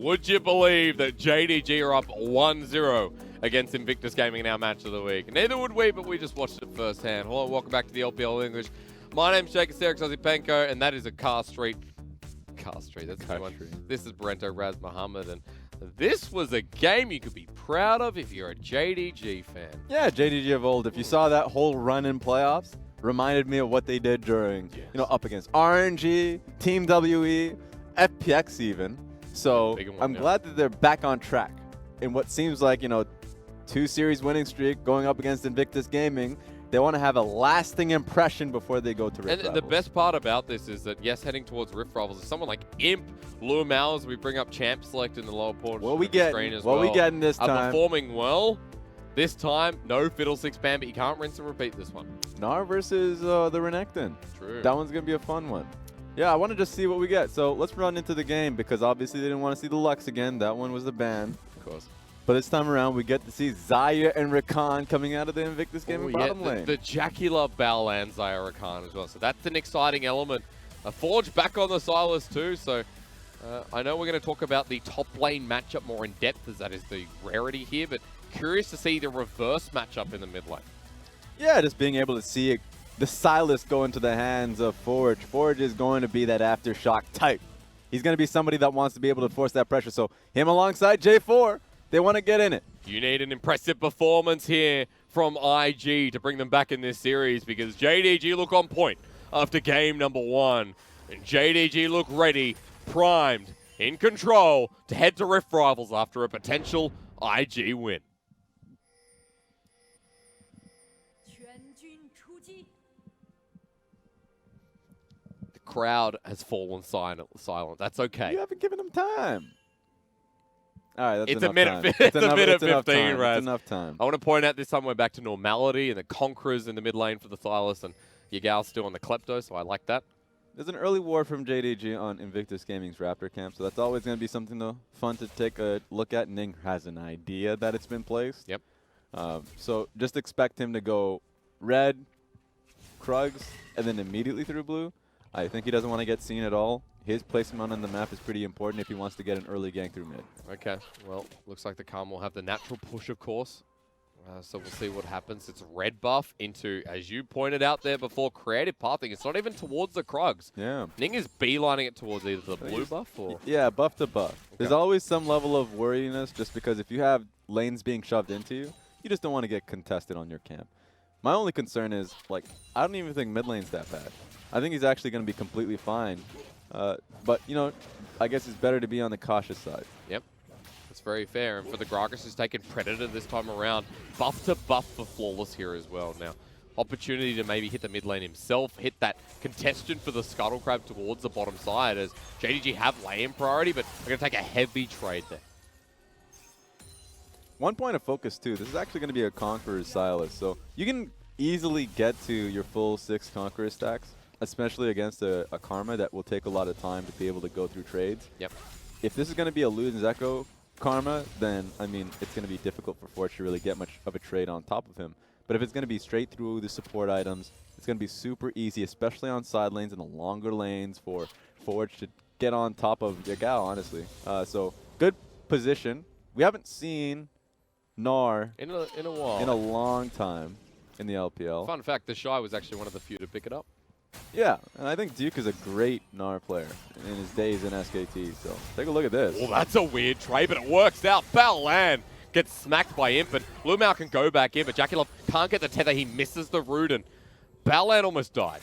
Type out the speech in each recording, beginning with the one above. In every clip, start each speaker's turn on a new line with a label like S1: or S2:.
S1: Would you believe that JDG are up 1-0 against Invictus Gaming in our match of the week? Neither would we, but we just watched it firsthand. Hello, welcome back to the LPL English. My name's JakeyLove, and that is a Car Street. That's a new one. This is Brento Raz Muhammad, and this was a game you could be proud of if you're a JDG fan.
S2: Yeah, JDG of old. If you saw that whole run in playoffs, reminded me of what they did during, up against RNG, Team WE, FPX even. So I'm glad that they're back on track in what seems like, 2 series winning streak going up against Invictus Gaming. They want to have a lasting impression before they go to Rift Rivals.
S1: And the best part about this is that, yes, heading towards Rift Rivals is someone like Imp, Lumal, as we bring up Champ Select in the lower portion of the screen as well.
S2: What we getting this time?
S1: Are performing well. This time, no Fiddlesticks ban, but you can't rinse and repeat this one.
S2: Gnar versus the Renekton.
S1: True.
S2: That one's going to be a fun one. Yeah, I want to just see what we get. So let's run into the game because obviously they didn't want to see the Lux again. That one was the ban.
S1: Of course.
S2: But this time around, we get to see Xayah and Rakan coming out of the Invictus Gaming bottom lane.
S1: The JakeyLove Balan Xayah Rakan as well. So that's an exciting element. Forge back on the Silas too. So I know we're going to talk about the top lane matchup more in depth, as that is the rarity here. But curious to see the reverse matchup in the mid lane.
S2: Yeah, just being able to see the Silas go into the hands of Forge. Forge is going to be that aftershock type. He's going to be somebody that wants to be able to force that pressure. So him alongside J4. They want to get in it.
S1: You need an impressive performance here from IG to bring them back in this series because JDG look on point after game number 1. And JDG look ready, primed, in control to head to Rift Rivals after a potential IG win. The crowd has fallen silent. That's okay.
S2: You haven't given them time. All right, that's
S1: it's
S2: enough
S1: a minute.
S2: time.
S1: It's a minute 15, Raz.
S2: It's enough time.
S1: I want to point out this time we're back to normality and the Conquerors in the mid lane for the Silas and Yagao still on the Klepto, so I like that.
S2: There's an early war from JDG on Invictus Gaming's Raptor camp, so that's always going to be something fun to take a look at. Ning has an idea that it's been placed.
S1: Yep.
S2: So just expect him to go red, Krugs, and then immediately through blue. I think he doesn't want to get seen at all. His placement on the map is pretty important if he wants to get an early gank through mid.
S1: Okay, well, looks like the Calm will have the natural push, of course. So we'll see what happens. It's red buff into, as you pointed out there before, creative pathing. It's not even towards the Krugs.
S2: Yeah.
S1: Ning is beelining it towards either the blue buff or...
S2: Yeah, buff to buff. Okay. There's always some level of worriness just because if you have lanes being shoved into you, you just don't want to get contested on your camp. My only concern is, I don't even think mid lane's that bad. I think he's actually going to be completely fine. But, I guess it's better to be on the cautious side.
S1: Yep, that's very fair. And for the Gragas, who's taken Predator this time around, buff to buff for Flawless here as well. Now, opportunity to maybe hit the mid lane himself, hit that contestation for the Scuttle Crab towards the bottom side as JDG have lane priority, but they're going to take a heavy trade there.
S2: One point of focus, too. This is actually going to be a Conqueror's Silas. So you can easily get to your full 6 Conqueror stacks, especially against a Karma that will take a lot of time to be able to go through trades.
S1: Yep.
S2: If this is going to be a Luden's Echo Karma, then, it's going to be difficult for Forge to really get much of a trade on top of him. But if it's going to be straight through the support items, it's going to be super easy, especially on side lanes and the longer lanes for Forge to get on top of Yagao, honestly. So, good position. We haven't seen Gnar
S1: in a while.
S2: In a long time in the LPL.
S1: Fun fact, TheShy was actually one of the few to pick it up.
S2: Yeah, and I think Duke is a great Gnar player in his days in SKT, so take a look at this.
S1: Well, that's a weird trade, but it works out. Balan gets smacked by Imp, and Lumal can go back in, but JakeyLove can't get the tether. He misses the root, and Balan almost died.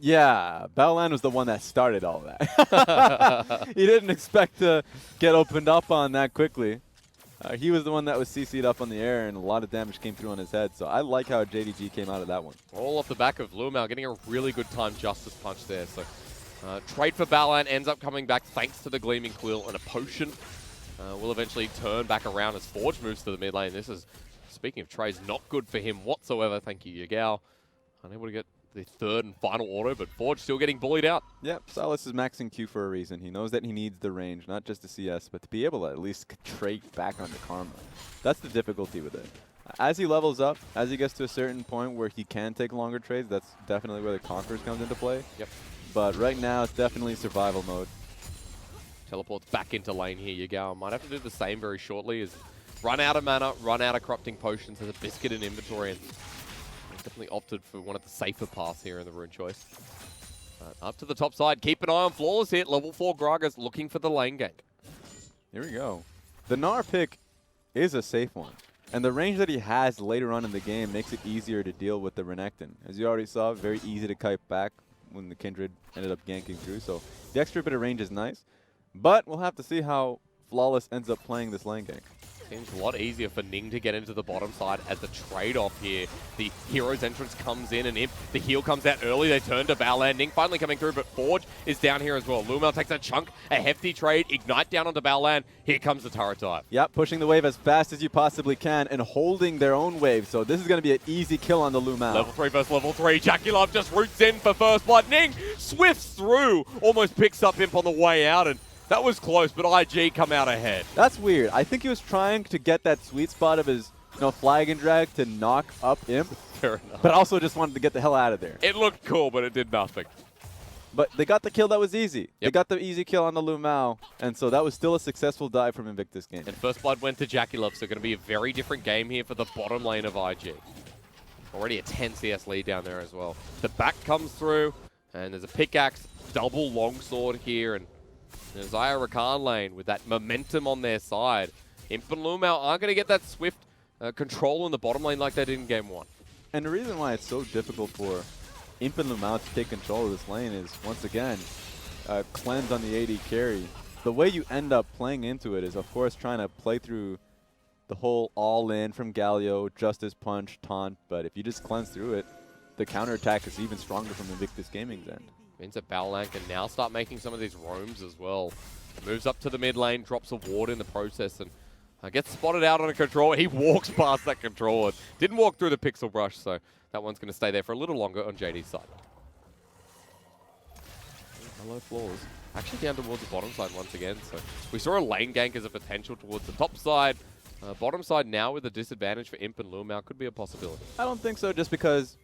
S2: Yeah, Balan was the one that started all that. He didn't expect to get opened up on that quickly. He was the one that was CC'd up on the air, and a lot of damage came through on his head. So I like how JDG came out of that one. All
S1: off the back of Lumal getting a really good time Justice Punch there. So trade for Balan ends up coming back thanks to the Gleaming Quill, and a potion will eventually turn back around as Forge moves to the mid lane. This is, speaking of trades, not good for him whatsoever. Thank you, Yagao. Unable to get the 3rd and final auto, but Forge still getting bullied out.
S2: Yep, Silas is maxing Q for a reason. He knows that he needs the range, not just the CS, but to be able to at least trade back onto Karma. That's the difficulty with it. As he levels up, as he gets to a certain point where he can take longer trades, that's definitely where the Conquerors comes into play.
S1: Yep.
S2: But right now, it's definitely survival mode.
S1: Teleports back into lane here. Yagao might have to do the same very shortly as run out of mana, run out of corrupting potions, has a biscuit in inventory, and definitely opted for one of the safer paths here in the rune choice. Up to the top side, keep an eye on Flawless here. Level 4 Gragas looking for the lane gank.
S2: Here we go. The Gnar pick is a safe one. And the range that he has later on in the game makes it easier to deal with the Renekton. As you already saw, very easy to kite back when the Kindred ended up ganking through. So the extra bit of range is nice. But we'll have to see how Flawless ends up playing this lane gank.
S1: Seems a lot easier for Ning to get into the bottom side as the trade-off here. The hero's entrance comes in, and if the heal comes out early, they turn to Baolan. Ning finally coming through, but Forge is down here as well. Lumel takes a chunk, a hefty trade, Ignite down onto Baolan. Here comes the turret dive.
S2: Yep, pushing the wave as fast as you possibly can and holding their own wave. So this is going to be an easy kill on the Lumel.
S1: Level 3 versus level 3. JakeyLove just roots in for first blood. Ning swifts through, almost picks up Imp on the way out, and that was close, but IG come out ahead.
S2: That's weird. I think he was trying to get that sweet spot of his flag and drag to knock up Imp.
S1: Fair enough.
S2: But also just wanted to get the hell out of there.
S1: It looked cool, but it did nothing.
S2: But they got the kill that was easy.
S1: Yep.
S2: They got the easy kill on the Lumel, and so that was still a successful dive from Invictus game.
S1: And first blood went to JakeyLove, so going to be a very different game here for the bottom lane of IG. Already a 10 CS lead down there as well. The back comes through, and there's a pickaxe, double longsword here, and Xayah Rakan lane with that momentum on their side. Imp and Lumel aren't going to get that swift control in the bottom lane like they did in game 1.
S2: And the reason why it's so difficult for Imp and Lumel to take control of this lane is, once again, cleanse on the AD carry. The way you end up playing into it is, of course, trying to play through the whole all-in from Galio, Justice Punch, Taunt, but if you just cleanse through it, the counterattack is even stronger from Invictus Gaming's end.
S1: Means that Baolan can now start making some of these roams as well. Moves up to the mid lane, drops a ward in the process, and gets spotted out on a controller. He walks past that controller. Didn't walk through the pixel brush, so that one's going to stay there for a little longer on JD's side. Hello, Flawless. Actually down towards the bottom side once again, so we saw a lane gank as a potential towards the top side. Bottom side now with a disadvantage for Imp and Lumel could be a possibility.
S2: I don't think so, just because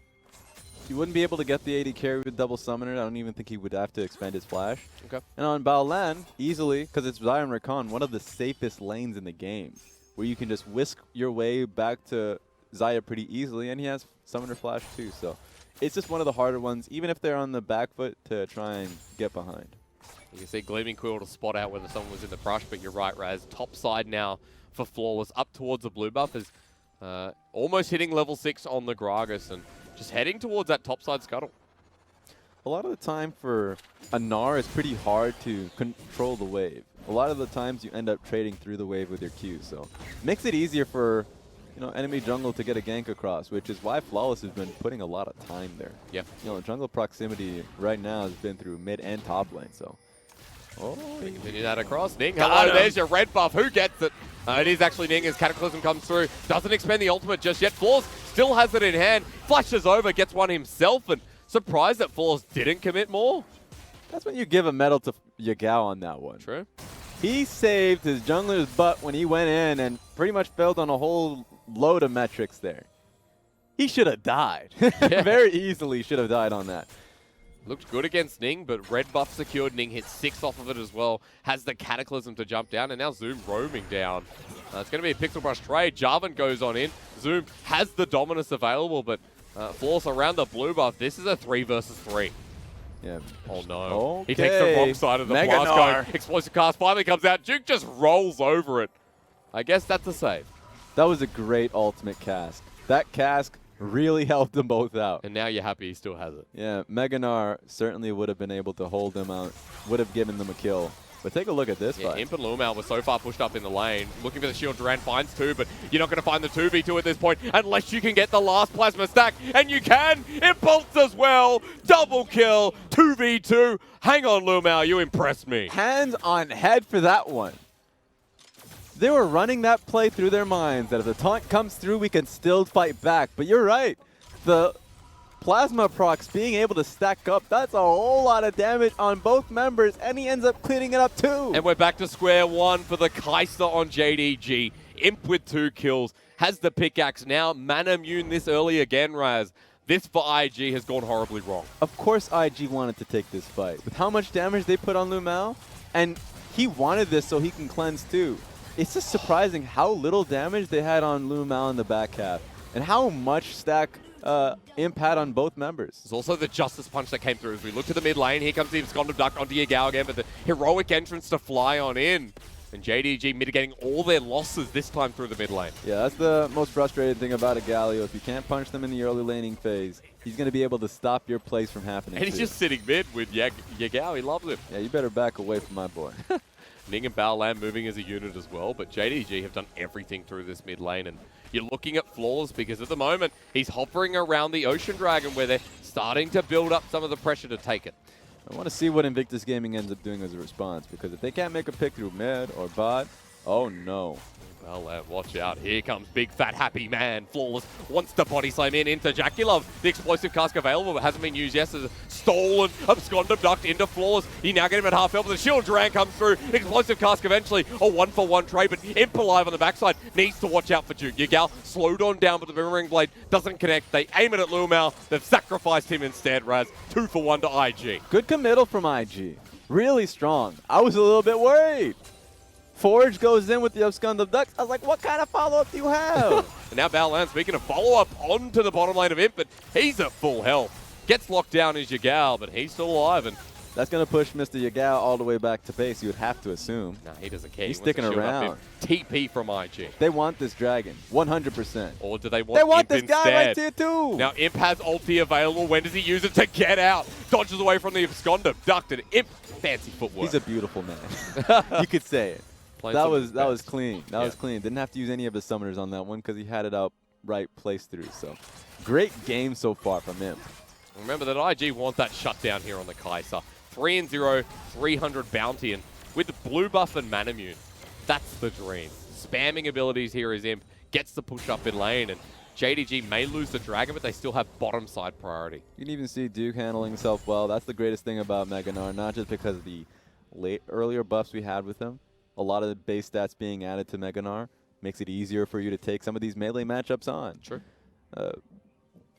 S2: you wouldn't be able to get the AD carry with double summoner. I don't even think he would have to expend his flash.
S1: Okay.
S2: And on Baolan, easily, because it's Xayah and Rakan, one of the safest lanes in the game, where you can just whisk your way back to Xayah pretty easily, and he has summoner flash too. So it's just one of the harder ones, even if they're on the back foot, to try and get behind.
S1: You can see Gleaming Quill to spot out whether someone was in the brush, but you're right, Raz. Top side now for Flawless, up towards the blue buff, is almost hitting level 6 on the Gragas, and just heading towards that topside scuttle.
S2: A lot of the time for a Gnar, it's pretty hard to control the wave. A lot of the times you end up trading through the wave with your Q, so makes it easier for enemy jungle to get a gank across, which is why Flawless has been putting a lot of time there.
S1: Yeah.
S2: Jungle proximity right now has been through mid and top lane, so.
S1: Oh, we continue that across. Ning, hello, there's your red buff. Who gets it? It is actually Ning as Cataclysm comes through. Doesn't expend the ultimate just yet. Flawless still has it in hand. Flashes over, gets one himself, and surprised that Flawless didn't commit more.
S2: That's when you give a medal to Yagao on that one.
S1: True.
S2: He saved his jungler's butt when he went in and pretty much failed on a whole load of metrics there. He should have died.
S1: Yeah.
S2: Very easily should have died on that.
S1: Looked good against Ning, but red buff secured. Ning hits 6 off of it as well. Has the Cataclysm to jump down, and now Zoom roaming down. It's going to be a Pixel Brush trade. Jarvan goes on in. Zoom has the Dominus available, but Flawless around the blue buff. This is a 3 versus 3.
S2: Yeah.
S1: Oh no.
S2: Okay.
S1: He takes the wrong side of the
S2: Mega
S1: blast
S2: Gnar.
S1: going. Explosive cast finally comes out. Duke just rolls over it. I guess that's a save.
S2: That was a great ultimate cask. That cask really helped them both out.
S1: And now you're happy he still has it.
S2: Yeah, Mega Gnar certainly would have been able to hold them out, would have given them a kill. But take a look at this
S1: Yeah,
S2: fight.
S1: Imp and Lumel were so far pushed up in the lane. Looking for the shield. Duran finds 2, but you're not going to find the 2v2 at this point unless you can get the last plasma stack. And you can! Impulse as well! Double kill! 2v2! Hang on, Lumel, you impressed me.
S2: Hands on head for that one. They were running that play through their minds, that if the taunt comes through, we can still fight back. But you're right. The plasma procs being able to stack up, that's a whole lot of damage on both members, and he ends up cleaning it up too.
S1: And we're back to square one for the Kaiser on JDG. Imp with 2 kills. Has the pickaxe now. Mana immune this early again, Raz. This for IG has gone horribly wrong.
S2: Of course IG wanted to take this fight. With how much damage they put on Lumel, and he wanted this so he can cleanse too. It's just surprising how little damage they had on Lumao in the back half, and how much stack Imp had on both members.
S1: There's also the Justice Punch that came through. As we look to the mid lane, here comes the Abscond Duck onto Yagao again, but the heroic entrance to fly on in. And JDG mitigating all their losses this time through the mid lane.
S2: Yeah, that's the most frustrating thing about a Galio. If you can't punch them in the early laning phase, he's going to be able to stop your plays from happening.
S1: And he's just sitting mid with Yagao. He loves him.
S2: Yeah, you better back away from my boy.
S1: Ning and Baolan moving as a unit as well, but JDG have done everything through this mid lane, and you're looking at Flawless because at the moment he's hovering around the Ocean Dragon where they're starting to build up some of the pressure to take it.
S2: I want to see what Invictus Gaming ends up doing as a response, because if they can't make a pick through mid or bot, oh no.
S1: Well, watch out. Here comes big, fat, happy man. Flawless wants to body slam into JakeyLove. The explosive cask available, but hasn't been used yet. So stolen, absconded ducked into Flawless. You now get him at half health, but the shield Duran comes through. Explosive cask eventually. A 1-for-1 trade, but Imp alive on the backside. Needs to watch out for Duke. Yagao slowed on down, but the Boomerang Blade doesn't connect. They aim it at Lumao. They've sacrificed him instead, Raz. 2-for-1 to IG.
S2: Good committal from IG. Really strong. I was a little bit worried. Forge goes in with the Abscond of Ducks. I was like, what kind of follow-up do you have?
S1: And now Baolan, speaking of follow-up, onto the bottom lane of Imp, but he's at full health. Gets locked down as Yagao, but he's still alive. And
S2: that's going to push Mr. Yagao all the way back to base, you would have to assume.
S1: Nah, he doesn't care.
S2: He's sticking around.
S1: TP from IG.
S2: They want this dragon, 100%.
S1: Or do they want Imp
S2: this
S1: instead?
S2: guy right here too.
S1: Now Imp has ulti available. When does he use it to get out? Dodges away from the Absconder. Ducked and Imp, fancy footwork.
S2: He's a beautiful man. You could say it. That was clean. That was clean. Didn't have to use any of his summoners on that one because he had it out right placed through. So great game so far from him.
S1: Remember that IG want that shutdown here on the Kai'Sa. 3-0, 300 bounty, and with the blue buff and Manamune, that's the dream. Spamming abilities here as Imp gets the push up in lane, and JDG may lose the Dragon, but they still have bottom side priority.
S2: You can even see Duke handling himself well. That's the greatest thing about Meganar, not just because of the earlier buffs we had with him. A lot of the base stats being added to Meganar makes it easier for you to take some of these melee matchups on.
S1: True.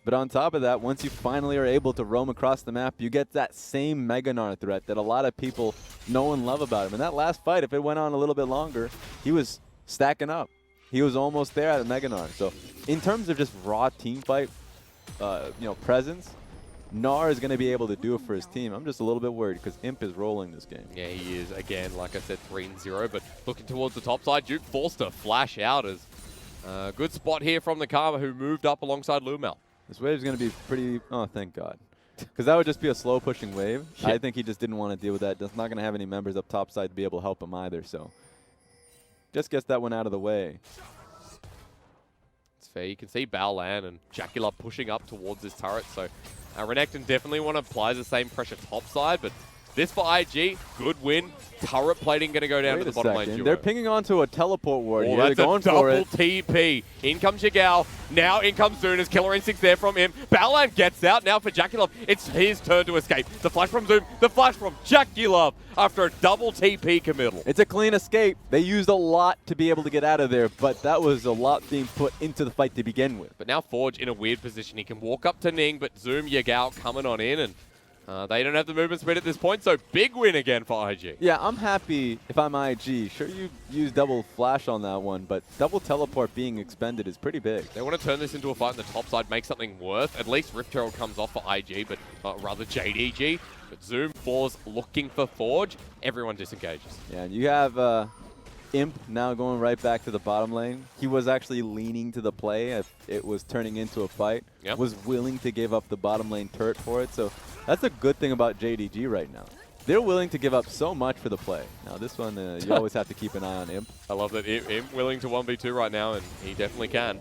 S2: But on top of that, once you finally are able to roam across the map, you get that same Meganar threat that a lot of people know and love about him. And that last fight, if it went on a little bit longer, he was stacking up. He was almost there at Meganar. So in terms of just raw team fight, presence, Gnar is going to be able to do it for his team. I'm just a little bit worried because Imp is rolling this game.
S1: Yeah, he is. Again, like I said, 3-0, but looking towards the top side, Duke forced to flash out as a good spot here from the Karma, who moved up alongside Lumao.
S2: This wave is going to be pretty... Oh, thank God. Because that would just be a slow-pushing wave. Yeah. I think he just didn't want to deal with that. That's not going to have any members up top side to be able to help him either, so... Just gets that one out of the way.
S1: It's fair. You can see Baolan and JakeyLove pushing up towards this turret, so... Renekton definitely want to apply the same pressure topside, but this for IG, good win. Turret plating going to go down to the bottom lane duo.
S2: They're pinging onto a teleport ward.
S1: Oh,
S2: They're
S1: that's
S2: going
S1: a double
S2: for it.
S1: TP. In comes Yagao. Now in comes Zoom. There's Killer Instinct there from him. Baolan gets out. Now for JakeyLove, it's his turn to escape. The flash from Zoom. The flash from JakeyLove after a double TP committal.
S2: It's a clean escape. They used a lot to be able to get out of there, but that was a lot being put into the fight to begin with.
S1: But now Forge in a weird position. He can walk up to Ning, but Zoom, Yagao coming on in, and they don't have the movement speed at this point, so big win again for IG.
S2: Yeah, I'm happy if I'm IG. Sure, you use double flash on that one, but double teleport being expended is pretty big.
S1: They want to turn this into a fight on the top side, make something worth. At least Rift Herald comes off for IG, but rather JDG. But Zoom falls looking for Forge. Everyone disengages.
S2: Yeah, and you have Imp now going right back to the bottom lane. He was actually leaning to the play if it was turning into a fight.
S1: Yep.
S2: Was willing to give up the bottom lane turret for it, so that's a good thing about JDG right now. They're willing to give up so much for the play. Now this one, you always have to keep an eye on Imp.
S1: I love that Imp willing to 1v2 right now, and he definitely can.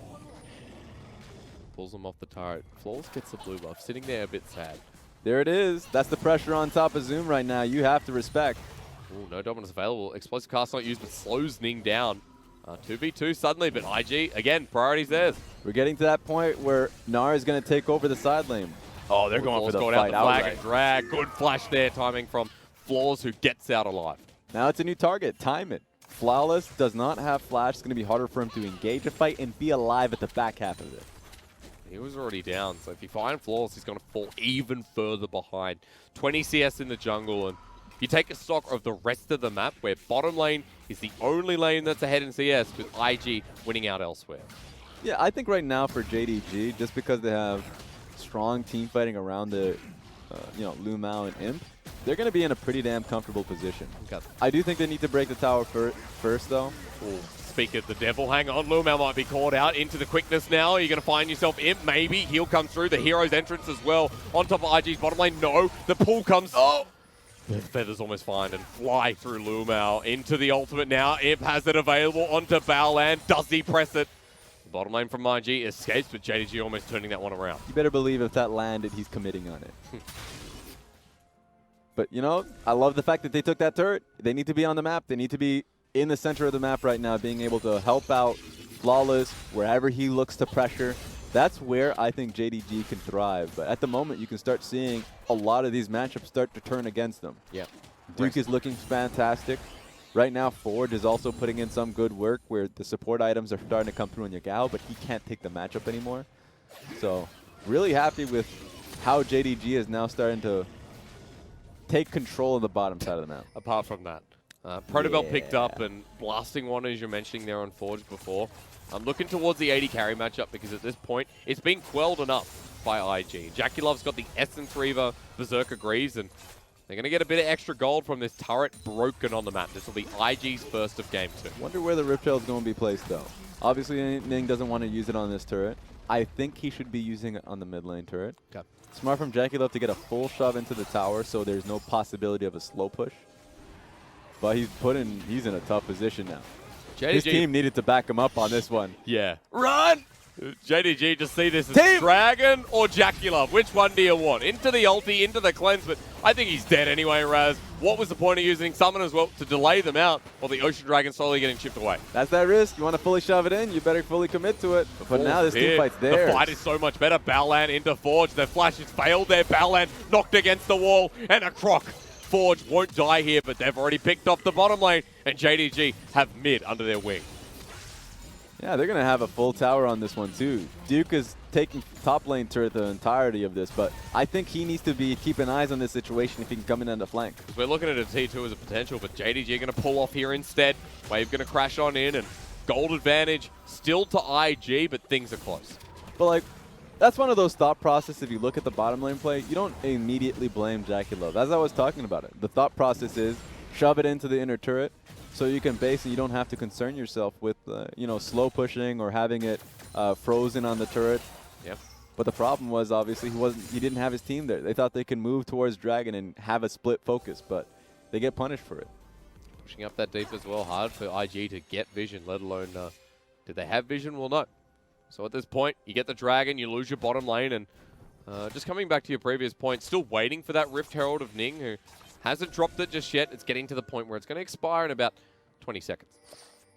S1: Pulls him off the turret. Flawless gets the blue buff, sitting there a bit sad.
S2: There it is. That's the pressure on top of Zoom right now. You have to respect.
S1: Ooh, no dominance available. Explosive cast not used, but slows Ning down. 2v2 suddenly, but IG, again, priority's theirs.
S2: We're getting to that point where Gnar is going to take over the side lane. Oh, they're going for the fight
S1: outright. Flag and drag. Good flash there, timing from Flawless, who gets out alive.
S2: Now it's a new target. Time it. Flawless does not have flash. It's going to be harder for him to engage a fight and be alive at the back half of it.
S1: He was already down, so if you find Flawless, he's going to fall even further behind. 20 CS in the jungle, and you take a stock of the rest of the map, where bottom lane is the only lane that's ahead in CS, with IG winning out elsewhere.
S2: Yeah, I think right now for JDG, just because they have strong team fighting around the, Lu Mao and Imp, they're going to be in a pretty damn comfortable position.
S1: Okay.
S2: I do think they need to break the tower first, though.
S1: Ooh. Speak of the devil, hang on, Lu Mao might be called out into the quickness now. You're going to find yourself Imp, maybe. He'll come through, the hero's entrance as well. On top of IG's bottom lane, no. The pull comes, oh! The feather's almost fine and fly through Lu Mao into the ultimate now. Imp has it available onto Baoland. Does he press it? The bottom lane from IG escapes, but JDG almost turning that one around.
S2: You better believe if that landed, he's committing on it. But, I love the fact that they took that turret. They need to be on the map. They need to be in the center of the map right now, being able to help out Flawless wherever he looks to pressure. That's where I think JDG can thrive. But at the moment, you can start seeing a lot of these matchups start to turn against them.
S1: Yeah.
S2: Duke is looking fantastic. Right now, Forge is also putting in some good work where the support items are starting to come through in Yagao, but he can't take the matchup anymore. So really happy with how JDG is now starting to take control of the bottom side of the map.
S1: Apart from that, Protobelt picked up and blasting one, as you're mentioning there on Forge before. I'm looking towards the 80 carry matchup because at this point, it's been quelled enough by IG. JakeyLove's got the Essence Reaver, Berserker Greaves, and they're going to get a bit of extra gold from this turret broken on the map. This will be IG's first of game 2.
S2: Wonder where the Rift Trail is going to be placed, though. Obviously, Ning doesn't want to use it on this turret. I think he should be using it on the mid lane turret.
S1: Okay.
S2: Smart from JakeyLove to get a full shove into the tower so there's no possibility of a slow push. But he's in a tough position now.
S1: JDG.
S2: His team needed to back him up on this one.
S1: Yeah. Run! JDG just see this as Dragon or JakeyLove. Which one do you want? Into the ulti, into the cleanse, but I think he's dead anyway, Raz. What was the point of using Summon as well to delay them out while the Ocean Dragon slowly getting chipped away?
S2: That's that risk. You want to fully shove it in, you better fully commit to it. But now this team fight's there.
S1: The fight is so much better. Baoland into Forge. The flash has failed there. Baoland knocked against the wall, and a croc. Forge won't die here, but they've already picked off the bottom lane, and JDG have mid under their wing.
S2: Yeah, they're going to have a full tower on this one, too. Duke is taking top lane turret the entirety of this, but I think he needs to be keeping eyes on this situation if he can come in on the flank.
S1: We're looking at a T2 as a potential, but JDG going to pull off here instead. Wave going to crash on in, and gold advantage still to IG, but things are close.
S2: But, that's one of those thought processes. If you look at the bottom lane play, you don't immediately blame JakeyLove. As I was talking about it, the thought process is shove it into the inner turret so you can base and you don't have to concern yourself with, slow pushing or having it frozen on the turret.
S1: Yep.
S2: But the problem was, obviously, he didn't have his team there. They thought they could move towards Dragon and have a split focus, but they get punished for it.
S1: Pushing up that deep as well, hard for IG to get vision, let alone, did they have vision? Well, no. So at this point, you get the Dragon, you lose your bottom lane, and just coming back to your previous point, still waiting for that Rift Herald of Ning, who hasn't dropped it just yet. It's getting to the point where it's going to expire in about 20 seconds.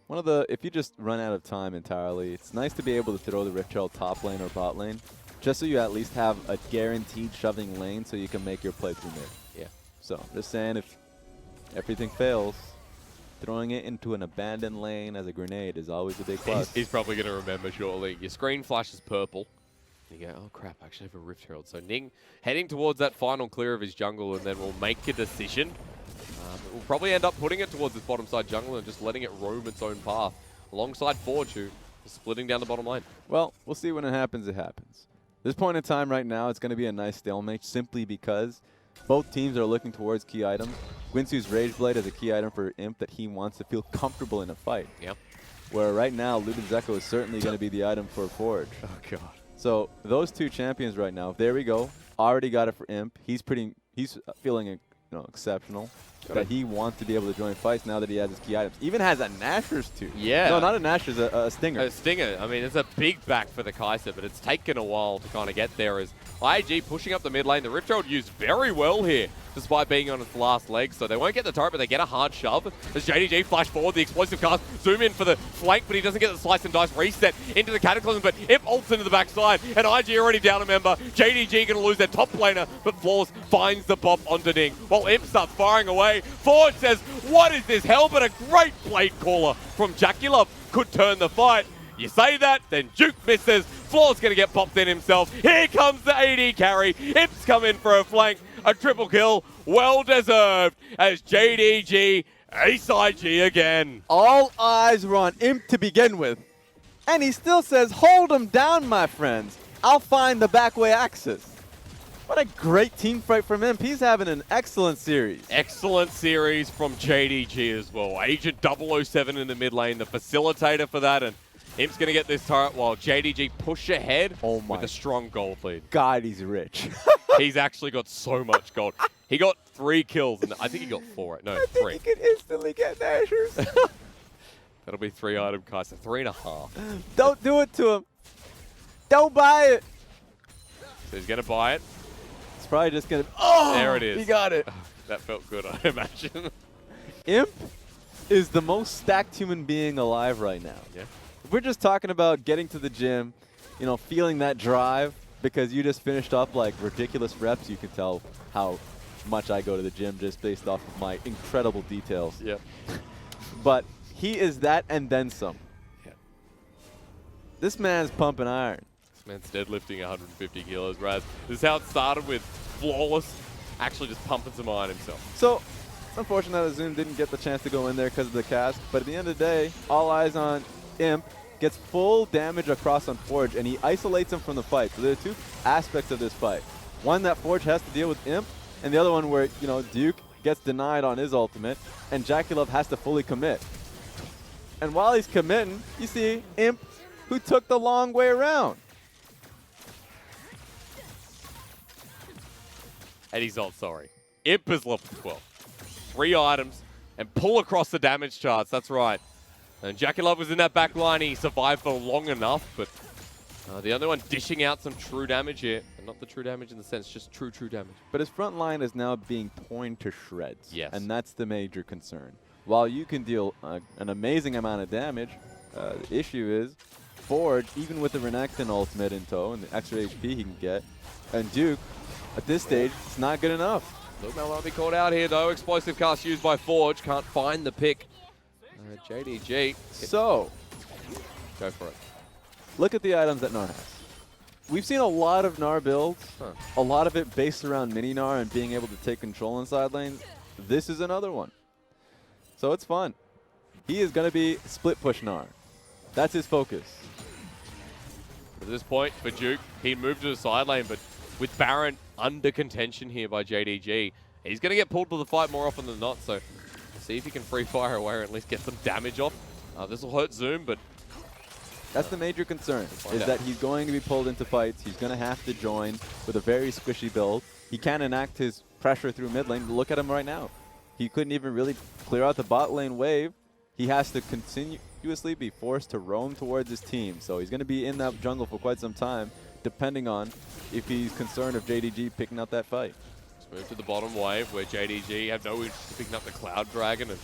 S2: If you just run out of time entirely, it's nice to be able to throw the Rift Herald top lane or bot lane, just so you at least have a guaranteed shoving lane so you can make your play through mid.
S1: Yeah.
S2: So just saying, if everything fails, throwing it into an abandoned lane as a grenade is always a big plus.
S1: He's probably going to remember shortly. Your screen flashes purple. You go, oh crap, I actually have a Rift Herald. So Ning heading towards that final clear of his jungle, and then we'll make a decision. We'll probably end up putting it towards this bottom side jungle and just letting it roam its own path alongside Forge, who is splitting down the bottom lane.
S2: Well, we'll see when it happens, it happens. This point in time right now, it's going to be a nice stalemate simply because both teams are looking towards key items. Guinsoo's Rage Blade is a key item for Imp that he wants to feel comfortable in a fight.
S1: Yep.
S2: Where right now, Luden's Echo is certainly going to be the item for Forge.
S1: Oh, God.
S2: So those two champions right now, there we go. Already got it for Imp. He's feeling exceptional. But he wants to be able to join fights now that he has his key items. Even has a Nashor's too.
S1: Yeah.
S2: No, not a Nashor's, a Stinger.
S1: A Stinger. I mean, it's a big back for the Kai'Sa, but it's taken a while to kind of get there as IG pushing up the mid lane. The Rift Herald used very well here, despite being on its last leg. So they won't get the turret, but they get a hard shove. As JDG flash forward, the explosive cast, zoom in for the flank, but he doesn't get the slice and dice reset into the Cataclysm. But Imp ults into the backside, and IG already down a member. JDG going to lose their top laner, but Flawless finds the bop onto Ning. While Imp starts firing away, Forge says, what is this hell? But a great blade caller from JakeyLove could turn the fight. You say that, then Duke misses. Flaw's going to get popped in himself. Here comes the AD carry. Imp's come in for a flank. A triple kill. Well deserved as JDG Ace IG again.
S2: All eyes were on Imp to begin with. And he still says, hold him down, my friends. I'll find the backway access. What a great team fight from Imp. He's having an excellent series.
S1: Excellent series from JDG as well. Agent 007 in the mid lane, the facilitator for that. And Imp's going to get this turret while JDG push ahead with a strong gold lead.
S2: God, he's rich.
S1: He's actually got so much gold. He got 3 kills, and I think he got 4. No,
S2: I
S1: 3.
S2: think he can instantly get Nashers.
S1: That'll be 3 item cost, so 3.5.
S2: Don't do it to him. Don't buy it.
S1: So he's going to buy it.
S2: It's probably just going to... Oh,
S1: there it is.
S2: He got it.
S1: That felt good, I imagine.
S2: Imp is the most stacked human being alive right now.
S1: Yeah.
S2: If we're just talking about getting to the gym, you know, feeling that drive because you just finished up like ridiculous reps, you can tell how much I go to the gym just based off of my incredible details.
S1: Yeah.
S2: But he is that and then some.
S1: Yeah.
S2: This man's pumping iron.
S1: This man's deadlifting 150 kilos, Raz. This is how it started with flawless, actually just pumping some iron himself.
S2: So, unfortunately, that Zoom didn't get the chance to go in there because of the cast. But at the end of the day, all eyes on Imp. Gets full damage across on Forge, and he isolates him from the fight. So there are 2 aspects of this fight. One that Forge has to deal with Imp, and the other one where, you know, Duke gets denied on his ultimate, and JakeyLove has to fully commit. And while he's committing, you see Imp, who took the long way around.
S1: And he's not sorry. Imp is level 12. 3 items, and pull across the damage charts, that's right. And JakeyLove was in that back line. He survived for long enough, but the other one dishing out some true damage here. And not the true damage in the sense, just true damage.
S2: But his front line is now being torn to shreds.
S1: Yes.
S2: And that's the major concern. While you can deal an amazing amount of damage, the issue is Forge, even with the Renekton ultimate in tow and the extra HP he can get, and Duke, at this stage, it's not good enough.
S1: Luke might be called out here, though. Explosive cast used by Forge. Can't find the pick. JDG.
S2: So,
S1: go for it.
S2: Look at the items that Gnar has. We've seen a lot of Gnar builds, a lot of it based around mini Gnar and being able to take control in side lanes. This is another one. So it's fun. He is going to be split push Gnar. That's his focus.
S1: At this point, for Duke, he moved to the side lane, but with Baron under contention here by JDG, he's going to get pulled to the fight more often than not, so see if he can free fire away or at least get some damage off. This will hurt Zoom, but...
S2: That's the major concern, is that he's going to be pulled into fights. He's going to have to join with a very squishy build. He can't enact his pressure through mid lane. Look at him right now. He couldn't even really clear out the bot lane wave. He has to continuously be forced to roam towards his team. So he's going to be in that jungle for quite some time, depending on if he's concerned of JDG picking out that fight.
S1: Move to the bottom wave where JDG have no interest in picking up the Cloud Dragon. And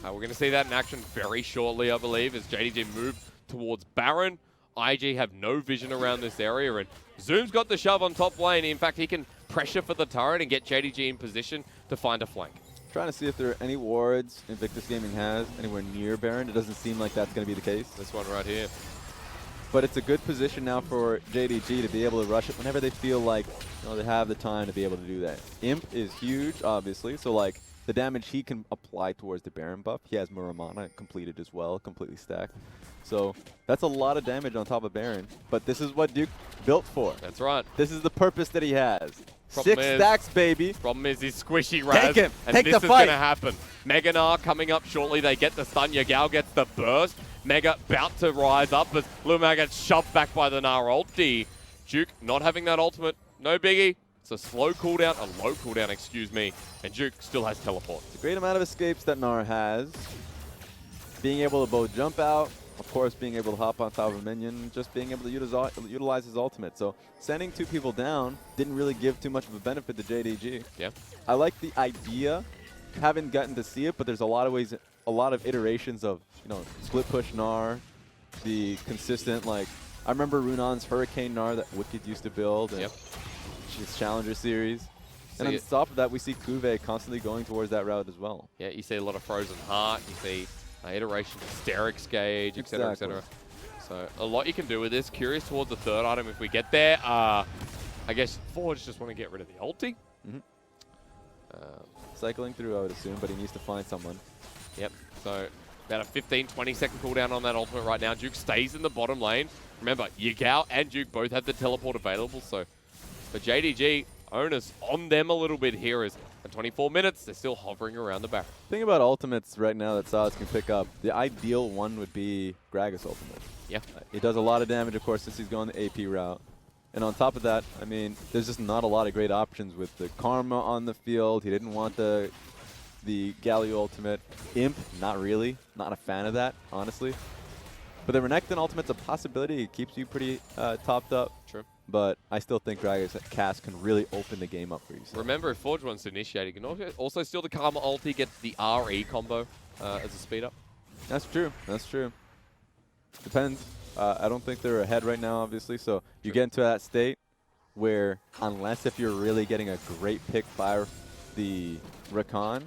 S1: we're going to see that in action very shortly, I believe, as JDG move towards Baron. IG have no vision around this area, and Zoom's got the shove on top lane. In fact, he can pressure for the turret and get JDG in position to find a flank.
S2: Trying to see if there are any wards Invictus Gaming has anywhere near Baron. It doesn't seem like that's going to be the case.
S1: This one right here.
S2: But it's a good position now for JDG to be able to rush it whenever they feel like, you know, they have the time to be able to do that. Imp is huge, obviously, so like the damage he can apply towards the Baron buff. He has Muramana completed as well, completely stacked. So that's a lot of damage on top of Baron. But this is what Duke built for.
S1: That's right.
S2: This is the purpose that he has. 6 stacks, baby.
S1: Problem is he's squishy, Raz.
S2: Take him.
S1: And
S2: Take
S1: this
S2: the
S1: is
S2: fight.
S1: going to happen. Mega Gnar coming up shortly. They get the stun. Yagao gets the burst. Mega about to rise up as Lumag gets shoved back by the Gnar ulti. Duke not having that ultimate. No biggie. It's a slow cooldown, a low cooldown, excuse me. And Duke still has teleport.
S2: It's a great amount of escapes that Gnar has. Being able to both jump out, of course being able to hop on top of a minion, just being able to utilize his ultimate. So sending 2 people down didn't really give too much of a benefit to JDG.
S1: Yeah.
S2: I like the idea. Haven't gotten to see it, but there's a lot of ways, a lot of iterations of, you know, split push Gnar, the consistent, like, I remember Runon's Hurricane Gnar that Wicked used to build, and his Challenger series. And on top of that, we see Kuve constantly going towards that route as well.
S1: Yeah, you see a lot of Frozen Heart, you see iterations of Sterix Gauge, etc., etc. So a lot you can do with this. Curious towards the 3rd item if we get there. I guess Forge just want to get rid of the ulti.
S2: Cycling through, I would assume, but he needs to find someone.
S1: Yep, so about a 15-20 second cooldown on that ultimate right now. Duke stays in the bottom lane. Remember, Yagao and Duke both have the teleport available, so for JDG, onus on them a little bit here is at 24 minutes, they're still hovering around the back.
S2: Thing about ultimates right now that Silas can pick up, the ideal one would be Gragas ultimate.
S1: Yeah.
S2: He does a lot of damage, of course, since he's going the AP route. And on top of that, I mean, there's just not a lot of great options with the Karma on the field. He didn't want the Galio ultimate. Imp, not really. Not a fan of that, honestly. But the Renekton ultimate's a possibility. It keeps you pretty topped up.
S1: True.
S2: But I still think Gragas Cast can really open the game up for you.
S1: Remember, if Forge wants to initiate, he can also steal the Karma ulti, get the RE combo as a speed up.
S2: That's true. That's true. Depends. I don't think they're ahead right now, obviously. So you get into that state where, unless if you're really getting a great pick by the Rakan,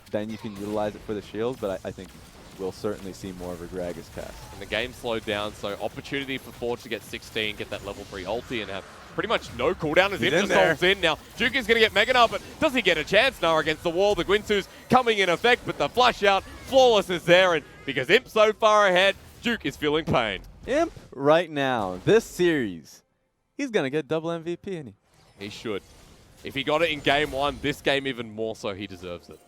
S2: then you can utilize it for the shield. But I think we'll certainly see more of a Gragas Cast.
S1: And the game slowed down, so opportunity for Forge to get 16, get that level 3 ulti, and have pretty much no cooldown as Imp just in. Now, Duke is going to get Mega Null, but does he get a chance? No, against the wall. The Gwinsu's coming in effect, but the flush out, Flawless is there, and because Imp's so far ahead, Duke is feeling pain.
S2: Imp, right now, this series, he's going to get double MVP, isn't he?
S1: He should. If he got it in game 1, this game even more so, he deserves it.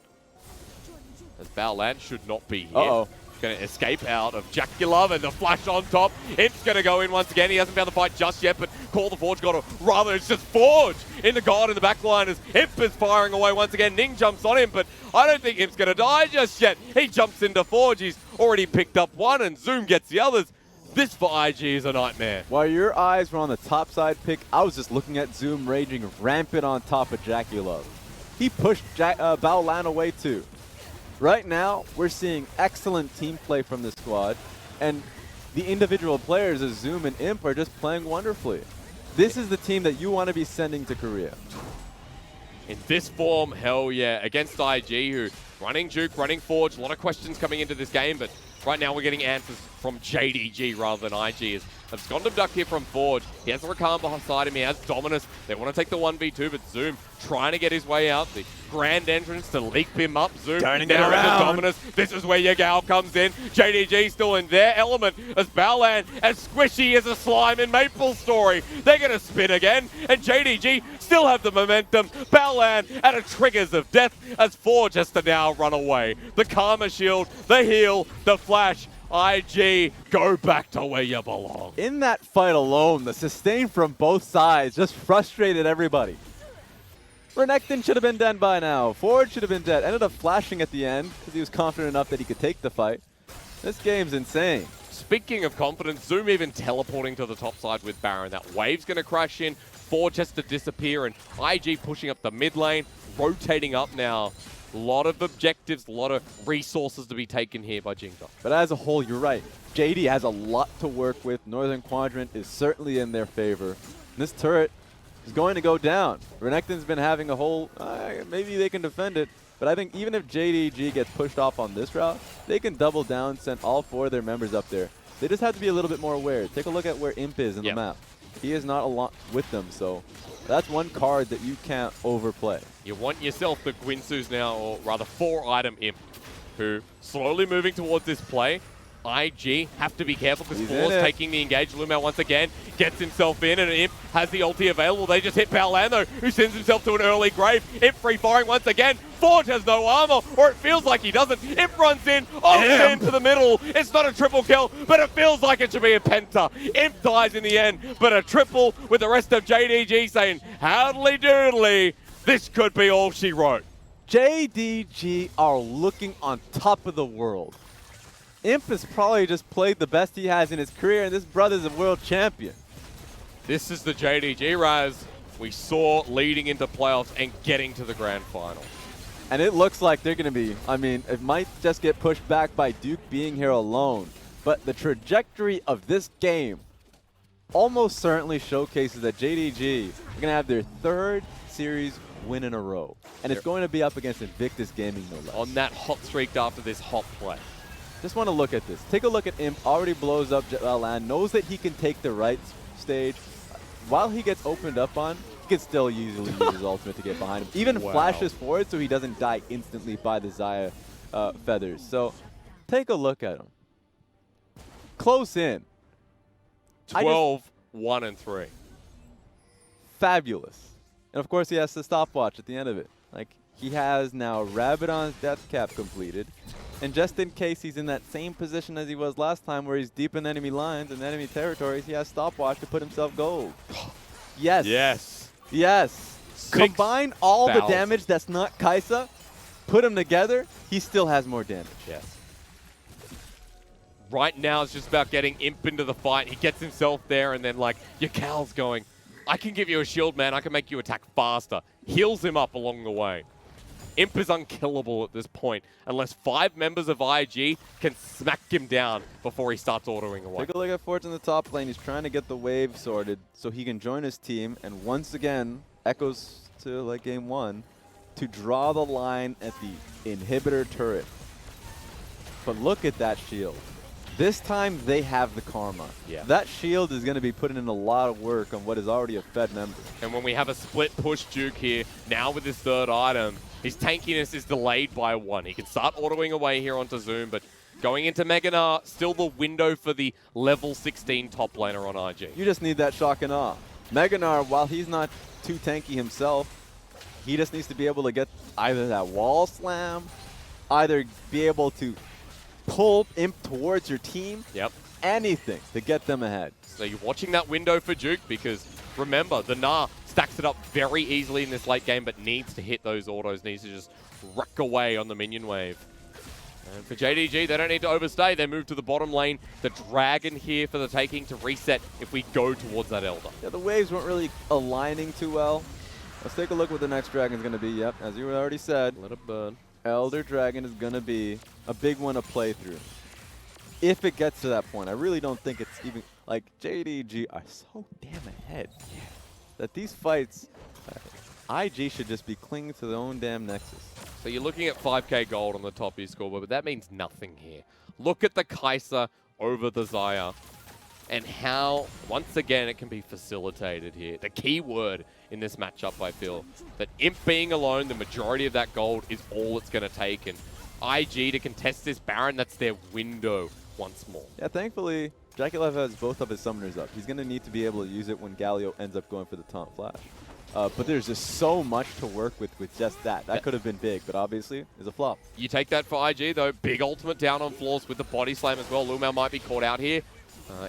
S1: As Baolan should not be here.
S2: Uh-oh.
S1: Going to escape out of JakeyLove and the flash on top. Imp's going to go in once again. He hasn't found the fight just yet, but Call the Forge got to rather. It's just Forge in the guard in the back line as Imp is firing away once again. Ning jumps on him, but I don't think Imp's going to die just yet. He jumps into Forge. He's already picked up one, and Zoom gets the others. This for IG is a nightmare.
S2: While your eyes were on the top side pick, I was just looking at Zoom raging rampant on top of JakeyLove. He pushed Baolan away too. Right now, we're seeing excellent team play from the squad, and the individual players as Zoom and Imp are just playing wonderfully. This is the team that you want to be sending to Korea.
S1: In this form, hell yeah. Against IG, who running Duke, running Forge, a lot of questions coming into this game, but right now we're getting answers from JDG rather than IG. As Abscondum Duck here from Forge. He has the Rakan beside him, he has Dominus. They want to take the 1v2, but Zoom trying to get his way out. The grand entrance to leap him up. Zoom
S2: turning
S1: down
S2: it around.
S1: to Dominus. This is where Yagao comes in. JDG still in their element as Baolan as squishy as a slime in Maple Story. They're going to spin again, and JDG still have the momentum. Baolan at a triggers of death as Forge has to now run away. The Karma Shield, the heal, the flash. IG, go back to where you belong.
S2: In that fight alone, the sustain from both sides just frustrated everybody. Renekton should have been dead by now. Forge should have been dead. Ended up flashing at the end because he was confident enough that he could take the fight. This game's insane.
S1: Speaking of confidence, Zoom even teleporting to the top side with Baron. That wave's going to crash in. Forge has to disappear, and IG pushing up the mid lane, rotating up now. A lot of objectives, a lot of resources to be taken here by Jingo.
S2: But as a whole, you're right. JD has a lot to work with. Northern Quadrant is certainly in their favor. And this turret is going to go down. Renekton's been having a whole, maybe they can defend it. But I think even if JDG gets pushed off on this route, they can double down, send all 4 of their members up there. They just have to be a little bit more aware. Take a look at where Imp is in the map. He is not a lot with them, so that's one card that you can't overplay.
S1: You want yourself the Gwinsu's now, or rather 4-item Imp, who slowly moving towards this play. IG have to be careful because Force taking the engage. Lumao once again gets himself in, and Imp has the ulti available. They just hit Baolan though, who sends himself to an early grave. Imp free firing once again. Forge has no armor, or it feels like he doesn't. Imp runs in, into the middle. It's not a triple kill, but it feels like it should be a penta. Imp dies in the end, but a triple with the rest of JDG saying, howdly doodly, this could be all she wrote.
S2: JDG are looking on top of the world. Imp has probably just played the best he has in his career, and this brother's a world champion.
S1: This is the JDG Raz we saw leading into playoffs and getting to the grand final.
S2: And it looks like they're going to be, I mean, it might just get pushed back by Duke being here alone, but the trajectory of this game almost certainly showcases that JDG are going to have their 3rd series win in a row. And it's going to be up against Invictus Gaming, no less.
S1: On that hot streak after this hot play.
S2: Just want to look at this. Take a look at Imp. Already blows up Baolan. Knows that he can take the right stage. While he gets opened up on, he can still usually use his ultimate to get behind him. Even flashes forward so he doesn't die instantly by the Xayah feathers. So take a look at him. Close in.
S1: 12, 1, and 3.
S2: Fabulous. And of course he has the stopwatch at the end of it. Like, he has now Rabadon's death cap completed. And just in case he's in that same position as he was last time where he's deep in enemy lines and enemy territories, he has stopwatch to put himself gold. Yes.
S1: Yes.
S2: Yes. Combine all the damage that's not Kai'Sa, put them together, he still has more damage.
S1: Yes. Right now it's just about getting Imp into the fight. He gets himself there and then like Yagao's going, I can give you a shield, man. I can make you attack faster. Heals him up along the way. Imp is unkillable at this point unless 5 members of IG can smack him down before he starts ordering away.
S2: Take a look at Forge in the top lane. He's trying to get the wave sorted so he can join his team. And once again, echoes to like game 1 to draw the line at the inhibitor turret. But look at that shield. This time they have the karma.
S1: Yeah.
S2: That shield is going to be putting in a lot of work on what is already a fed member.
S1: And when we have a split push Duke here, now with his 3rd item, his tankiness is delayed by 1. He can start autoing away here onto Zoom, but going into Meganar, still the window for the level 16 top laner on IG.
S2: You just need that shock and awe. Meganar, while he's not too tanky himself, he just needs to be able to get either that wall slam, either be able to pull Imp towards your team.
S1: Yep.
S2: Anything to get them ahead.
S1: So you're watching that window for Duke because remember, the Gnar stacks it up very easily in this late game but needs to hit those autos, needs to just wreck away on the minion wave. And for JDG, they don't need to overstay. They move to the bottom lane. The Dragon here for the taking to reset if we go towards that Elder.
S2: Yeah, the waves weren't really aligning too well. Let's take a look what the next Dragon's going to be. Yep, as you already said.
S1: Let it burn.
S2: Elder Dragon is going to be a big one to play through. If it gets to that point, I really don't think it's even, like, JDG are so damn ahead that these fights, IG should just be clinging to their own damn Nexus.
S1: So you're looking at 5k gold on the top of your scoreboard, but that means nothing here. Look at the Kai'Sa over the Xayah and how, once again, it can be facilitated here. The key word in this matchup, I feel, that Imp being alone, the majority of that gold is all it's going to take. And IG to contest this Baron, that's their window once more.
S2: Yeah, thankfully, JakeyLove has both of his summoners up. He's going to need to be able to use it when Galio ends up going for the taunt flash. But there's just so much to work with just that. That could have been big, but obviously it's a flop.
S1: You take that for IG, though. Big ultimate down on floors with the body slam as well. Lumao might be caught out here.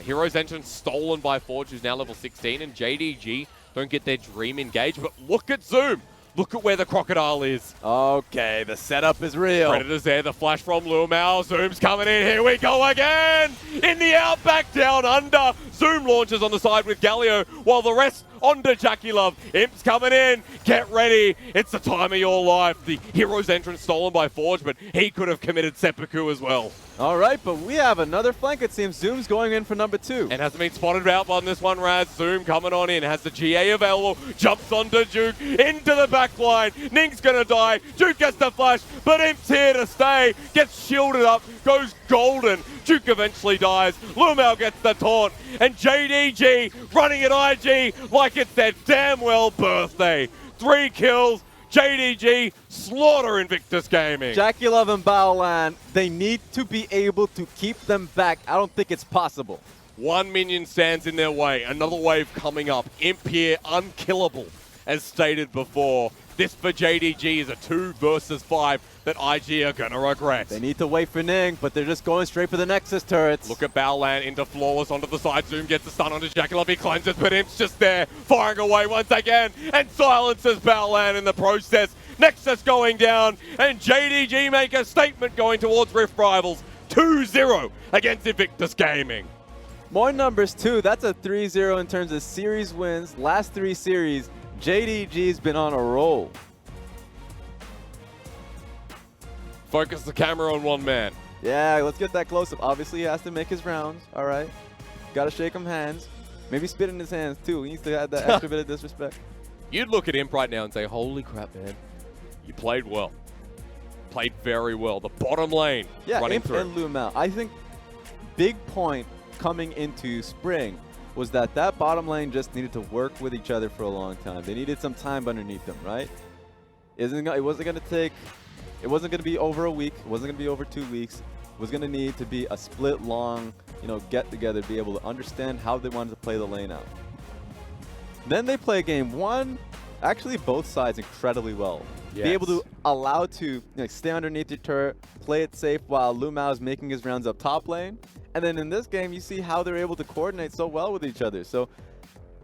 S1: Hero's entrance stolen by Forge, who's now level 16, and JDG don't get their dream engaged. But look at Zoom. Look at where the crocodile is.
S2: Okay, the setup is real.
S1: Predator's there, the flash from Lumao. Zoom's coming in, here we go again! In the outback, down under. Zoom launches on the side with Galio, while the rest onto JakeyLove. Imp's coming in, get ready. It's the time of your life. The hero's entrance stolen by Forge, but he could have committed seppuku as well.
S2: All right, but we have another flank, it seems. Zoom's going in for number 2.
S1: And hasn't been spotted out on this one, Raz. Zoom coming on in, has the GA available, jumps onto Duke, into the back line. Ning's gonna die, Duke gets the flash, but Imp's here to stay, gets shielded up, goes golden. Duke eventually dies, Lumao gets the taunt, and JDG running at IG like it's their damn well birthday. 3 kills, JDG slaughter Invictus Gaming.
S2: JakeyLove and Baolan, they need to be able to keep them back. I don't think it's possible.
S1: 1 minion stands in their way. Another wave coming up. Imp here, unkillable, as stated before. This for JDG is a 2 versus 5 that IG are going to regret.
S2: They need to wait for Ning, but they're just going straight for the Nexus turrets.
S1: Look at Baolan into Flawless onto the side. Zoom gets a stun onto JakeyLove. He cleanses, but Imp's just there, firing away once again, and silences Baolan in the process. Nexus going down, and JDG make a statement going towards Rift Rivals. 2-0 against Invictus Gaming.
S2: More numbers too. That's a 3-0 in terms of series wins. Last 3 series, JDG's been on a roll.
S1: Focus the camera on one man.
S2: Yeah, let's get that close-up. Obviously, he has to make his rounds. All right. Got to shake him hands. Maybe spit in his hands, too. He needs to add that extra bit of disrespect.
S1: You'd look at Imp right now and say, holy crap, man. You played well. Played very well. The bottom lane running
S2: Imp
S1: through.
S2: and Lumao. I think big point coming into spring was that bottom lane just needed to work with each other for a long time. They needed some time underneath them, right? It wasn't going to be over a week. It wasn't going to be over 2 weeks. It was going to need to be a split long, get together, be able to understand how they wanted to play the lane out. Then they play game one, actually both sides incredibly well.
S1: Yes.
S2: Be able to allow to stay underneath your turret, play it safe while Lumao is making his rounds up top lane. And then in this game, you see how they're able to coordinate so well with each other. So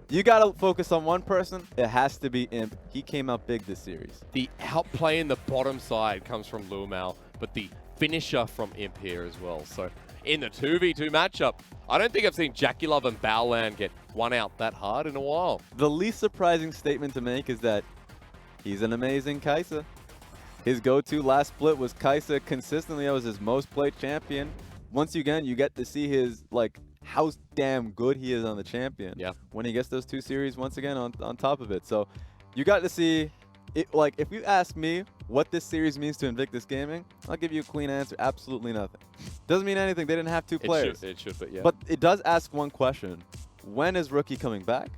S2: you got to focus on one person. It has to be Imp. He came out big this series.
S1: The outplay in the bottom side comes from Lumao, but the finisher from Imp here as well. So in the 2v2 matchup, I don't think I've seen JakeyLove and Baolan get one out that hard in a while.
S2: The least surprising statement to make is that he's an amazing Kai'Sa. His go-to last split was Kai'Sa consistently. That was his most played champion. Once again, you get to see his, how damn good he is on the champion.
S1: Yeah.
S2: When he gets those 2 series once again on top of it. So you got to see, if you ask me what this series means to Invictus Gaming, I'll give you a clean answer. Absolutely nothing. Doesn't mean anything. They didn't have 2 players.
S1: It should, but yeah.
S2: But it does ask one question. When is Rookie coming back?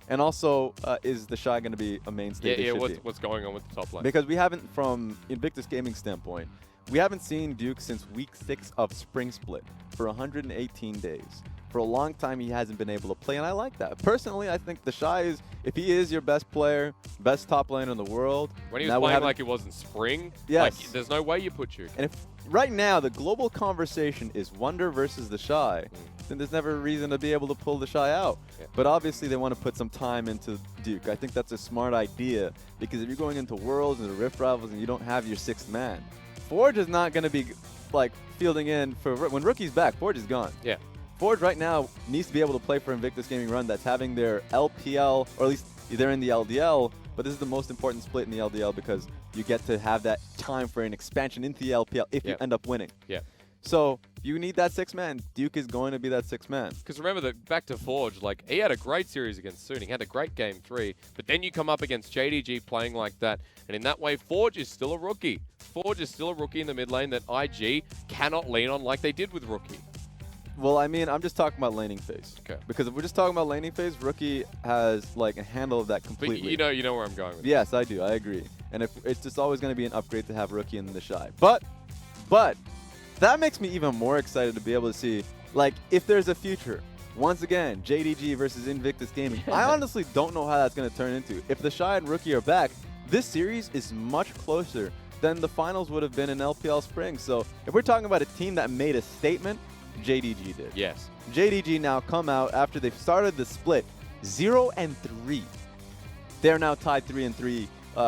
S2: And also, is TheShy going to be a mainstay?
S1: Yeah, what's going on with the top lane?
S2: Because we haven't, from Invictus Gaming standpoint, we haven't seen Duke since week 6 of Spring Split for 118 days. For a long time, he hasn't been able to play, and I like that. Personally, I think TheShy is, if he is your best player, best top laner in the world.
S1: When he was playing like it was in spring,
S2: yes.
S1: There's no way you put Duke.
S2: And if right now the global conversation is Wonder versus TheShy, then there's never a reason to be able to pull TheShy out.
S1: Yeah.
S2: But obviously they want to put some time into Duke. I think that's a smart idea, because if you're going into Worlds and the Rift Rivals and you don't have your 6th man, Forge is not going to be fielding in for when Rookie's back. Forge is gone.
S1: Yeah.
S2: Forge right now needs to be able to play for Invictus Gaming Run that's having their LPL, or at least they're in the LDL, but this is the most important split in the LDL because you get to have that time for an expansion into the LPL if you end up winning.
S1: Yeah.
S2: So you need that 6th man. Duke is going to be that 6th man.
S1: Because remember that back to Forge, he had a great series against Soon. He had a great game 3, but then you come up against JDG playing like that, and in that way, Forge is still a rookie. Forge is still a rookie in the mid lane that IG cannot lean on like they did with Rookie.
S2: Well, I mean, I'm just talking about laning phase.
S1: Okay.
S2: Because if we're just talking about laning phase, Rookie has a handle of that completely.
S1: But you know where I'm going with
S2: Yes, I do. I agree. And if it's just always going to be an upgrade to have Rookie in TheShy. But that makes me even more excited to be able to see, if there's a future. Once again, JDG versus Invictus Gaming. I honestly don't know how that's going to turn into. If TheShy and Rookie are back, this series is much closer than the finals would have been in LPL Spring. So if we're talking about a team that made a statement, JDG did.
S1: Yes.
S2: JDG now come out after they've started the split 0-3. They're now tied 3-3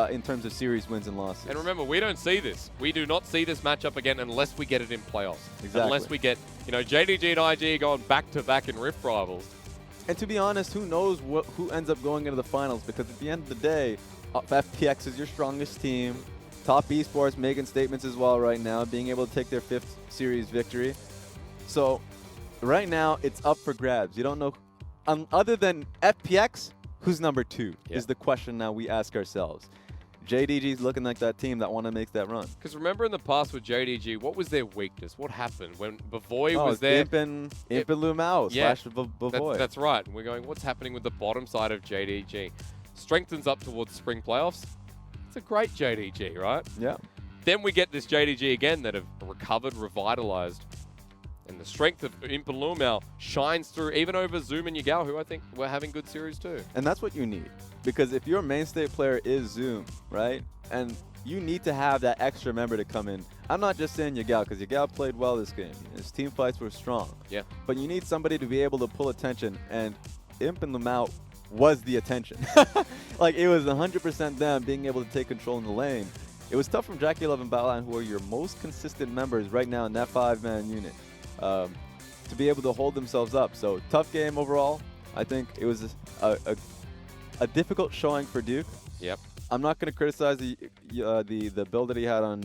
S2: in terms of series wins and losses.
S1: And remember, we don't see this. We do not see this matchup again unless we get it in playoffs.
S2: Exactly.
S1: Unless we get, JDG and IG going back-to-back in Rift Rivals.
S2: And to be honest, who knows who ends up going into the finals, because at the end of the day, FPX is your strongest team. Top Esports making statements as well right now, being able to take their 5th series victory. So right now, it's up for grabs. You don't know, other than FPX, who's number 2 is the question now we ask ourselves. JDG's looking like that team that want to make that run.
S1: Because remember in the past with JDG, what was their weakness? What happened when Bavoy was there?
S2: Imp and Lumao slash Bavoy.
S1: That's right. And we're going, what's happening with the bottom side of JDG? Strengthens up towards spring playoffs. It's a great JDG, right?
S2: Yeah.
S1: Then we get this JDG again that have recovered, revitalized. And the strength of Imp and Lumao shines through even over Zoom and Yagao, who I think were having good series too.
S2: And that's what you need. Because if your mainstay player is Zoom, right? And you need to have that extra member to come in. I'm not just saying Yagao, because Yagao played well this game. His team fights were strong.
S1: Yeah.
S2: But you need somebody to be able to pull attention. And Imp and Lumao was the attention. It was 100% them being able to take control in the lane. It was tough from JakeyLove and Baolan, who are your most consistent members right now in that 5-man unit. To be able to hold themselves up. So tough game overall. I think it was a difficult showing for Duke.
S1: Yep.
S2: I'm not going to criticize the build that he had on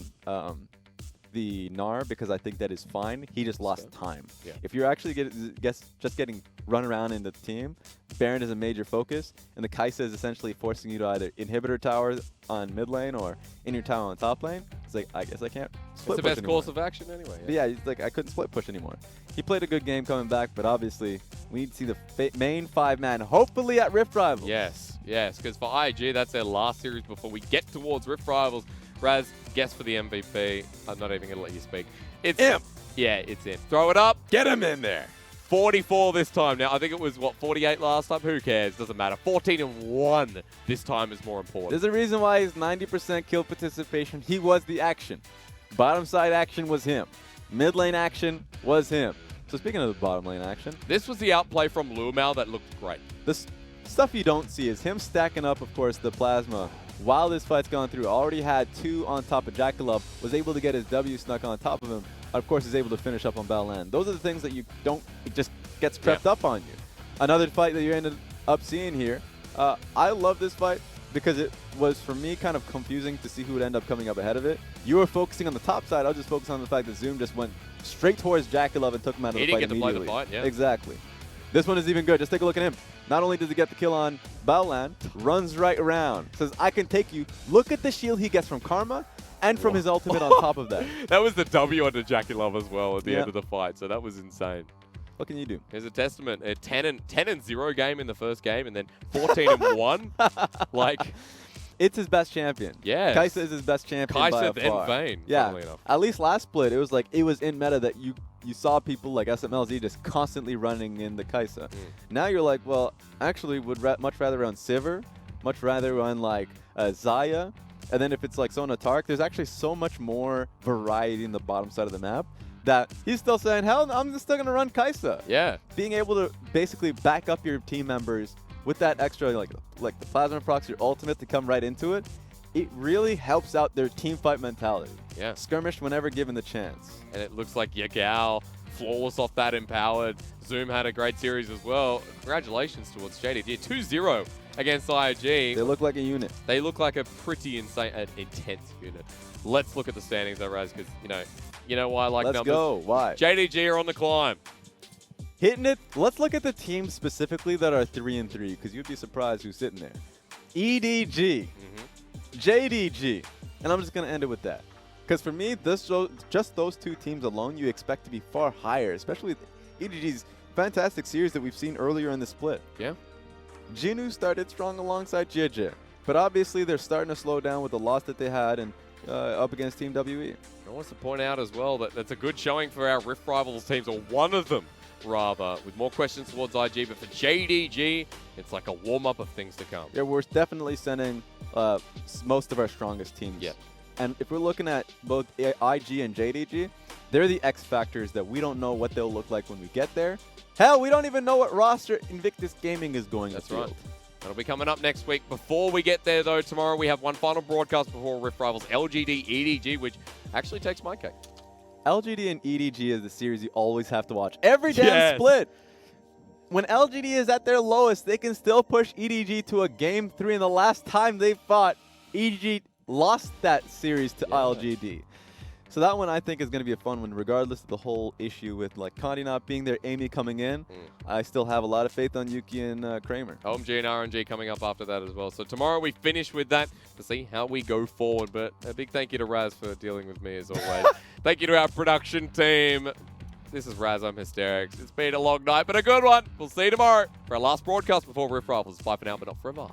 S2: the Gnar, because I think that is fine. He just lost time.
S1: Yeah.
S2: If you're actually just getting run around in the team, Baron is a major focus, and the Kai'Sa is essentially forcing you to either inhibitor towers on mid lane or in your tower on top lane. It's like, I guess I can't split
S1: push. It's the best course of action anyway.
S2: Yeah, he's like, I couldn't split push anymore. He played a good game coming back, but obviously We need to see the main 5-man, hopefully at Rift Rivals.
S1: Yes, yes, because for IG, that's their last series before we get towards Rift Rivals. Raz, guess for the MVP. I'm not even going to let you speak. It's
S2: Imp.
S1: Yeah, it's Imp. Throw it up.
S2: Get him in there.
S1: 44 this time. Now, I think it was, 48 last time? Who cares? Doesn't matter. 14-1 this time is more important.
S2: There's a reason why he's 90% kill participation. He was the action. Bottom side action was him. Mid lane action was him. So speaking of the bottom lane action,
S1: This was the outplay from Lumao that looked great.
S2: this stuff you don't see is him stacking up, of course, the plasma. While this fight's gone through, already had 2 on top of JakeyLove, was able to get his W snuck on top of him. Of course, is able to finish up on Battleland. Those are the things that you don't, it just gets crept up on you. Another fight that you ended up seeing here. I love this fight because it was, for me, kind of confusing to see who would end up coming up ahead of it. You were focusing on the top side. I was just focusing on the fact that Zoom just went straight towards JakeyLove and took him out of the fight immediately.
S1: He didn't get to play the fight, yeah.
S2: Exactly. This one is even good. Just take a look at him. Not only does he get the kill on Battleland, runs right around. Says, I can take you. Look at the shield he gets from Karma and from his ultimate on top of that.
S1: That was the W under JakeyLove as well at the end of the fight, so that was insane.
S2: What can you do?
S1: Here's a testament. A 10-0 game in the first game, and then 14-1. Like,
S2: it's his best champion.
S1: Yeah.
S2: Kaisa is his best champion by
S1: Kaisa
S2: far.
S1: and Vayne.
S2: Yeah.
S1: Enough.
S2: At least last split, it was like it was in meta that you saw people like SMLZ just constantly running in the Kaisa. Now you're like, well, actually would much rather run Sivir, much rather run like Zaya, and then if it's like Sona Tark, there's actually so much more variety in the bottom side of the map that he's still saying, hell, I'm just still gonna run Kaisa.
S1: Yeah.
S2: Being able to basically back up your team members with that extra, like the plasma procs, your ultimate to come right into it, it really helps out their team fight mentality.
S1: Yeah.
S2: Skirmish whenever given the chance.
S1: And it looks like Yagao, flawless off that empowered. Zoom had a great series as well. Congratulations towards JDG. 2-0 against IG.
S2: They look like a unit.
S1: They look like a pretty insane, intense unit. Let's look at the standings though, Raz, because, you know why I like
S2: Let's
S1: numbers?
S2: go. Why?
S1: JDG are on the climb.
S2: Hitting it. Let's look at the teams specifically that are 3-3, because you'd be surprised who's sitting there. EDG, JDG, and I'm just going to end it with that. Because for me, just those 2 teams alone, you expect to be far higher, especially with EDG's fantastic series that we've seen earlier in the split.
S1: Yeah.
S2: Jinu started strong alongside JJ, but obviously they're starting to slow down with the loss that they had and up against Team WE.
S1: I want to point out as well that that's a good showing for our Rift Rivals teams, or one of them, rather, with more questions towards IG. But for JDG, it's like a warm-up of things to come.
S2: Yeah, we're definitely sending most of our strongest teams.
S1: Yeah.
S2: And if we're looking at both IG and JDG, they're the X factors that we don't know what they'll look like when we get there. Hell, we don't even know what roster Invictus Gaming is going to field.
S1: That's right. That'll be coming up next week. Before we get there, though, tomorrow we have one final broadcast before Rift Rivals, LGD EDG, which actually takes my cake.
S2: LGD and EDG is the series you always have to watch. Every damn split. When LGD is at their lowest, they can still push EDG to a Game 3, and the last time they fought, EDG lost that series to LGD. So that one I think is going to be a fun one, regardless of the whole issue with like Condi not being there, Amy coming in. I still have a lot of faith on Yuki and Kramer.
S1: OMG and RNG coming up after that as well. So tomorrow we finish with that to see how we go forward. But a big thank you to Raz for dealing with me as always. Thank you to our production team. This is Raz, I'm Hysterics. It's been a long night, but a good one. We'll see you tomorrow for our last broadcast before Rift Rivals. Bye for now, but not forever.